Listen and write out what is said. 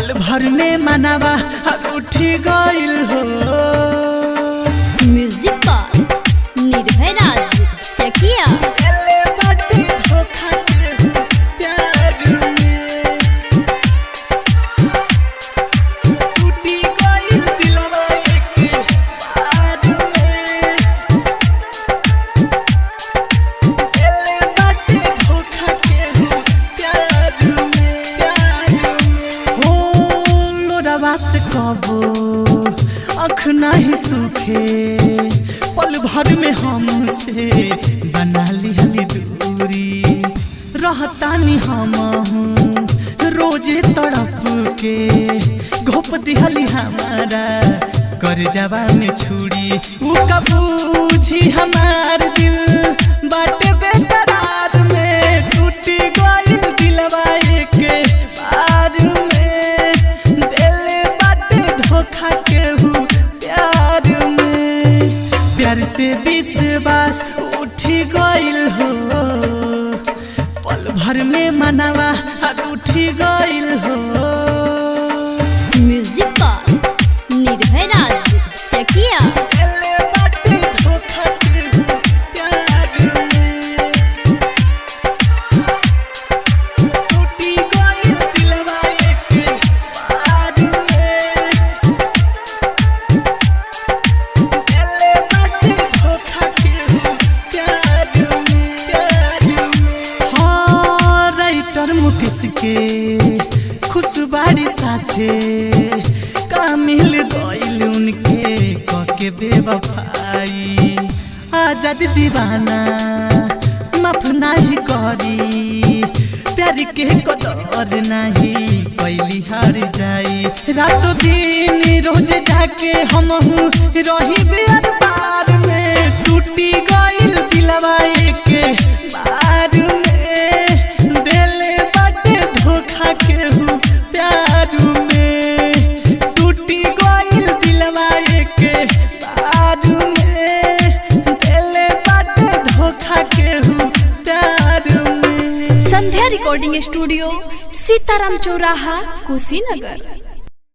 पल भर में मनावा उठी गइल हो। म्यूजिक पर निर्भय राज चकिया। कबो आँख नहीं सूखे पल भर में हमसे बना लिहली दूरी। रहतानी हम रोजे तड़प के घोप दिहली हमारा कर जवा में छुरी। वो कबूझी हमार दिल बाटे बेकरार में टूटी गइल दिलवा के बार में। प्यार से विश्वास उठी गइल हो। पल भर में मनावा उठी गइल हो। म्यूजिक पर निर्भय राज चकिया। के खुशबारी साथे का मिल गइल उनके कके बेवफाई। आजाद दीवाना माफ नहीं करी प्यार के कदर नहीं कैली हार जाई। रातों दिन रोज जाके हम रही बेर बार में टूटी गइल दिलवा के बार में। प्यार में टूटी गइल दिलवा के बार में दिले बाटे धोखा के प्यार में। संध्या रिकॉर्डिंग स्टूडियो सीताराम चौराहा कुशीनगर।